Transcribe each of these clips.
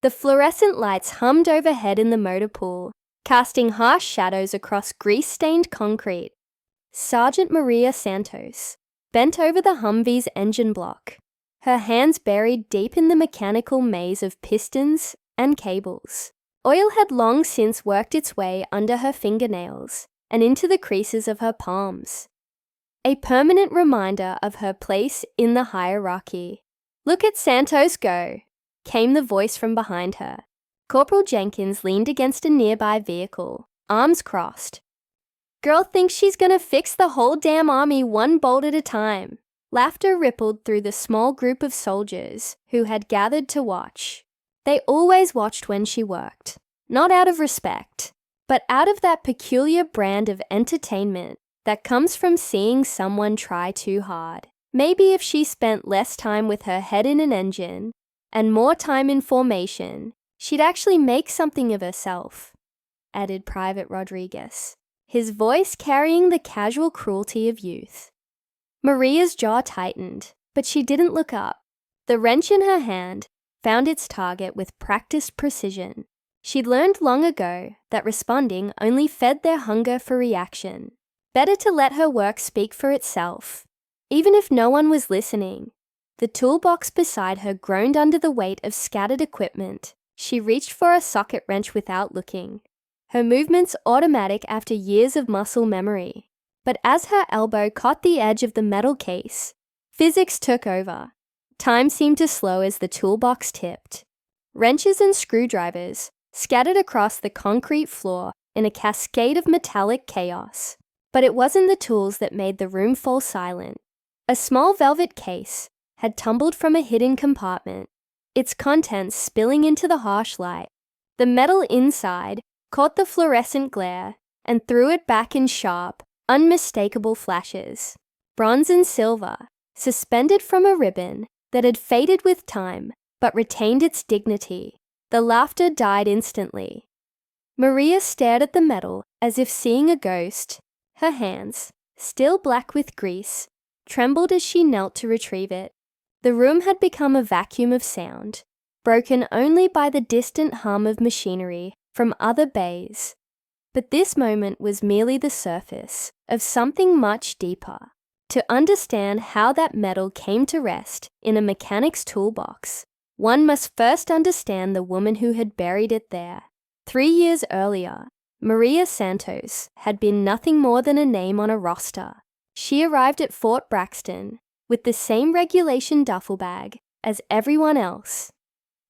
The fluorescent lights hummed overhead in the motor pool, casting harsh shadows across grease-stained concrete. Sergeant Maria Santos bent over the Humvee's engine block, her hands buried deep in the mechanical maze of pistons and cables. Oil had long since worked its way under her fingernails and into the creases of her palms. A permanent reminder of her place in the hierarchy. "Look at Santos go," came the voice from behind her. Corporal Jenkins leaned against a nearby vehicle, arms crossed. "Girl thinks she's gonna fix the whole damn army one bolt at a time." Laughter rippled through the small group of soldiers who had gathered to watch. They always watched when she worked, not out of respect, but out of that peculiar brand of entertainment that comes from seeing someone try too hard. Maybe if she spent less time with her head in an engine and more time in formation, she'd actually make something of herself, added Private Rodriguez, his voice carrying the casual cruelty of youth. Maria's jaw tightened, but she didn't look up. The wrench in her hand found its target with practiced precision. She'd learned long ago that responding only fed their hunger for reaction. Better to let her work speak for itself. Even if no one was listening, the toolbox beside her groaned under the weight of scattered equipment. She reached for a socket wrench without looking, her movements automatic after years of muscle memory. But as her elbow caught the edge of the metal case, physics took over. Time seemed to slow as the toolbox tipped. Wrenches and screwdrivers scattered across the concrete floor in a cascade of metallic chaos. But it wasn't the tools that made the room fall silent. A small velvet case had tumbled from a hidden compartment, its contents spilling into the harsh light. The metal inside caught the fluorescent glare and threw it back in sharp, unmistakable flashes. Bronze and silver, suspended from a ribbon that had faded with time but retained its dignity. The laughter died instantly. Maria stared at the metal as if seeing a ghost. Her hands, still black with grease, trembled as she knelt to retrieve it. The room had become a vacuum of sound, broken only by the distant hum of machinery from other bays. But this moment was merely the surface of something much deeper. To understand how that metal came to rest in a mechanic's toolbox, one must first understand the woman who had buried it there. 3 years earlier, Maria Santos had been nothing more than a name on a roster. She arrived at Fort Braxton with the same regulation duffel bag as everyone else,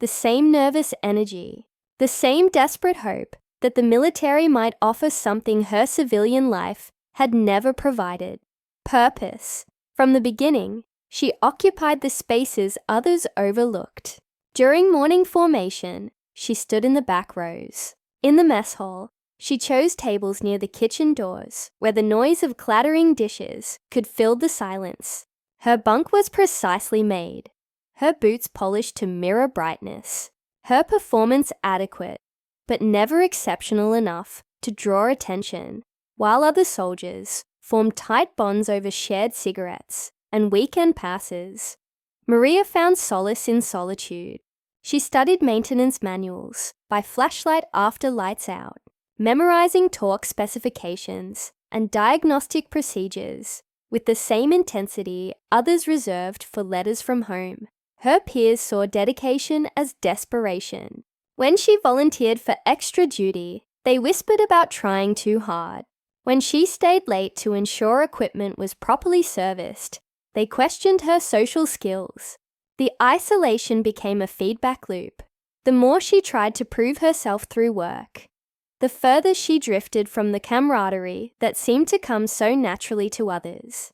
the same nervous energy, the same desperate hope that the military might offer something her civilian life had never provided: purpose. From the beginning, she occupied the spaces others overlooked. During morning formation, she stood in the back rows. In the mess hall, she chose tables near the kitchen doors where the noise of clattering dishes could fill the silence. Her bunk was precisely made, her boots polished to mirror brightness, her performance adequate, but never exceptional enough to draw attention, while other soldiers formed tight bonds over shared cigarettes and weekend passes. Maria found solace in solitude. She studied maintenance manuals by flashlight after lights out, memorizing torque specifications and diagnostic procedures with the same intensity others reserved for letters from home. Her peers saw dedication as desperation. When she volunteered for extra duty, they whispered about trying too hard. When she stayed late to ensure equipment was properly serviced, they questioned her social skills. The isolation became a feedback loop. The more she tried to prove herself through work, the further she drifted from the camaraderie that seemed to come so naturally to others.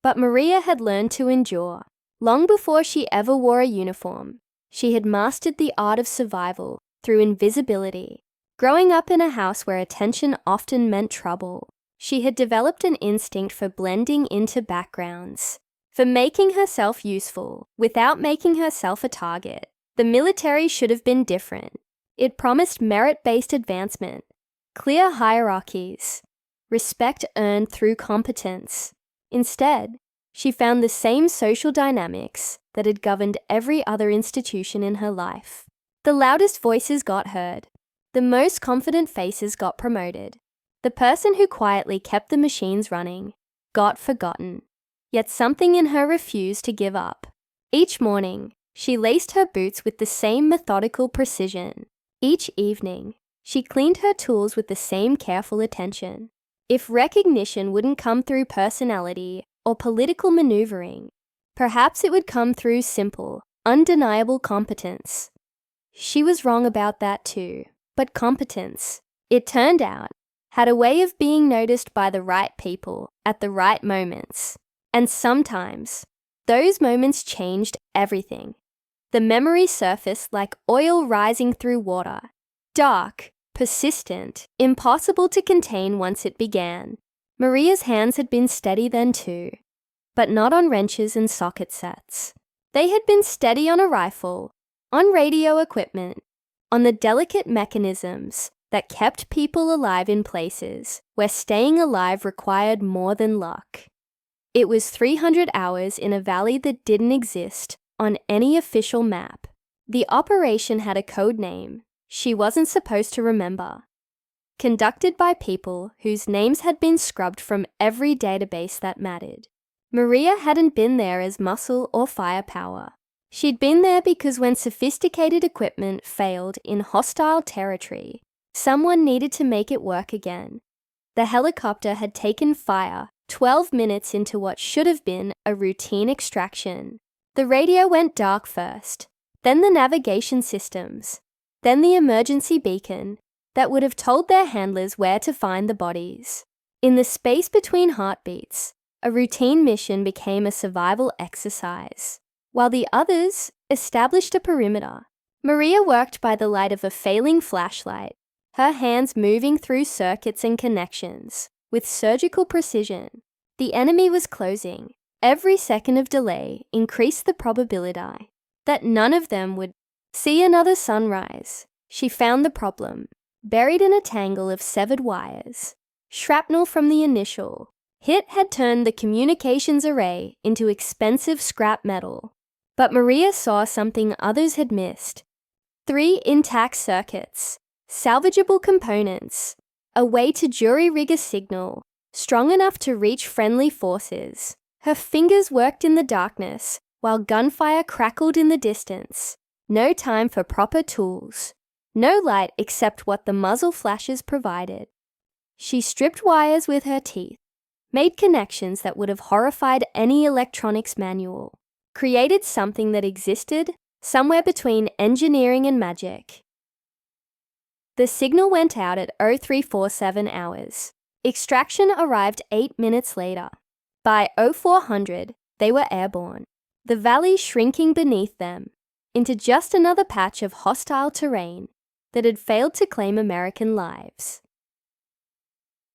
But Maria had learned to endure. Long before she ever wore a uniform, she had mastered the art of survival through invisibility. Growing up in a house where attention often meant trouble, she had developed an instinct for blending into backgrounds, for making herself useful without making herself a target. The military should have been different. It promised merit-based advancement, clear hierarchies, respect earned through competence. Instead, she found the same social dynamics that had governed every other institution in her life. The loudest voices got heard. The most confident faces got promoted. The person who quietly kept the machines running got forgotten. Yet something in her refused to give up. Each morning, she laced her boots with the same methodical precision. Each evening, she cleaned her tools with the same careful attention. If recognition wouldn't come through personality or political maneuvering, perhaps it would come through simple, undeniable competence. She was wrong about that too, but competence, it turned out, had a way of being noticed by the right people at the right moments. And sometimes, those moments changed everything. The memory surfaced like oil rising through water, dark, persistent, impossible to contain once it began. Maria's hands had been steady then too, but not on wrenches and socket sets. They had been steady on a rifle, on radio equipment, on the delicate mechanisms that kept people alive in places where staying alive required more than luck. It was 300 hours in a valley that didn't exist on any official map. The operation had a code name she wasn't supposed to remember. Conducted by people whose names had been scrubbed from every database that mattered. Maria hadn't been there as muscle or firepower. She'd been there because when sophisticated equipment failed in hostile territory, someone needed to make it work again. The helicopter had taken fire 12 minutes into what should have been a routine extraction. The radio went dark first, then the navigation systems, then the emergency beacon that would have told their handlers where to find the bodies. In the space between heartbeats, a routine mission became a survival exercise, while the others established a perimeter. Maria worked by the light of a failing flashlight, her hands moving through circuits and connections with surgical precision. The enemy was closing. Every second of delay increased the probability that none of them would see another sunrise. She found the problem, buried in a tangle of severed wires. Shrapnel from the initial hit had turned the communications array into expensive scrap metal. But Maria saw something others had missed. 3 intact circuits, salvageable components, a way to jury-rig a signal, strong enough to reach friendly forces. Her fingers worked in the darkness, while gunfire crackled in the distance. No time for proper tools. No light except what the muzzle flashes provided. She stripped wires with her teeth, made connections that would have horrified any electronics manual, created something that existed somewhere between engineering and magic. The signal went out at 0347 hours. Extraction arrived 8 minutes later. By 0400, they were airborne, the valley shrinking beneath them into just another patch of hostile terrain that had failed to claim American lives.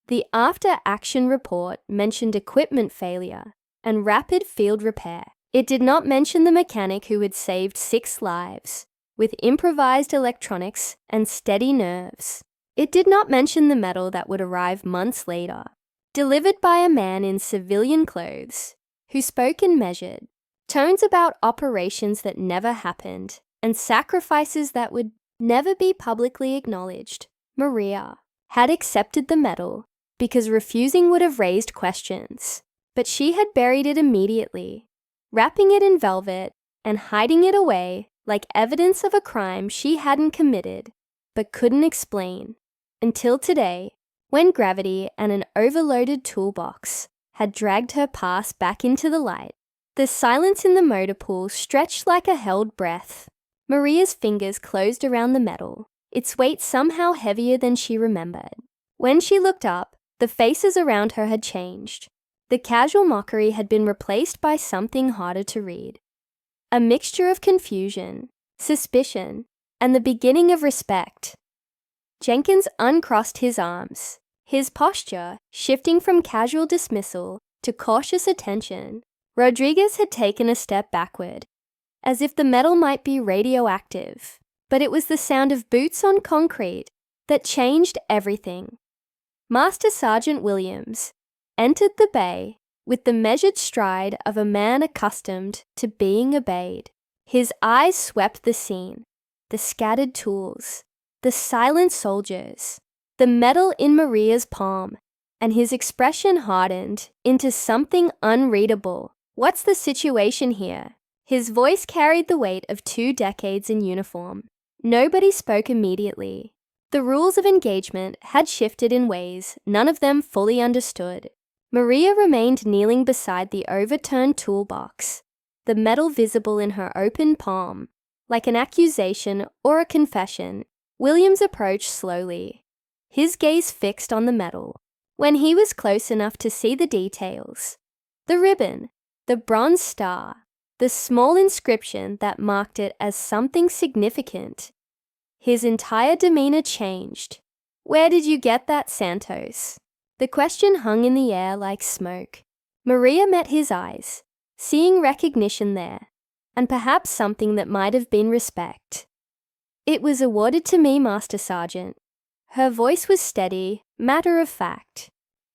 The after-action report mentioned equipment failure and rapid field repair. It did not mention the mechanic who had saved 6 lives, with improvised electronics and steady nerves. It did not mention the medal that would arrive months later, delivered by a man in civilian clothes, who spoke in measured tones about operations that never happened and sacrifices that would never be publicly acknowledged. Maria had accepted the medal because refusing would have raised questions, but she had buried it immediately, wrapping it in velvet and hiding it away like evidence of a crime she hadn't committed but couldn't explain, until today, when gravity and an overloaded toolbox had dragged her past back into the light. The silence in the motor pool stretched like a held breath. Maria's fingers closed around the metal, its weight somehow heavier than she remembered. When she looked up, the faces around her had changed. The casual mockery had been replaced by something harder to read. A mixture of confusion, suspicion, and the beginning of respect. Jenkins uncrossed his arms, his posture shifting from casual dismissal to cautious attention. Rodriguez had taken a step backward, as if the metal might be radioactive, but it was the sound of boots on concrete that changed everything. Master Sergeant Williams entered the bay with the measured stride of a man accustomed to being obeyed. His eyes swept the scene, the scattered tools, the silent soldiers, the metal in Maria's palm, and his expression hardened into something unreadable. "What's the situation here?" His voice carried the weight of 2 decades in uniform. Nobody spoke immediately. The rules of engagement had shifted in ways none of them fully understood. Maria remained kneeling beside the overturned toolbox, the metal visible in her open palm, like an accusation or a confession. Williams approached slowly, his gaze fixed on the metal. When he was close enough to see the details, the ribbon, the bronze star, the small inscription that marked it as something significant, his entire demeanor changed. "Where did you get that, Santos?" The question hung in the air like smoke. Maria met his eyes, seeing recognition there, and perhaps something that might have been respect. "It was awarded to me, Master Sergeant." Her voice was steady, matter of fact.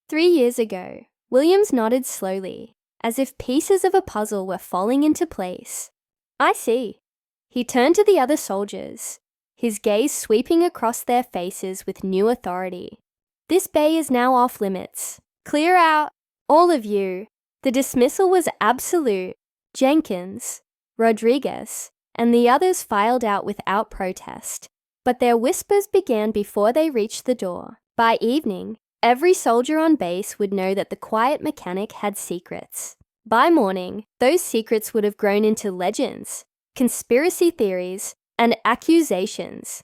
3 years ago. Williams nodded slowly, as if pieces of a puzzle were falling into place. "I see." He turned to the other soldiers, his gaze sweeping across their faces with new authority. "This bay is now off limits. Clear out, all of you." The dismissal was absolute. Jenkins, Rodriguez, and the others filed out without protest, but their whispers began before they reached the door. By evening, every soldier on base would know that the quiet mechanic had secrets. By morning, those secrets would have grown into legends, conspiracy theories, and accusations.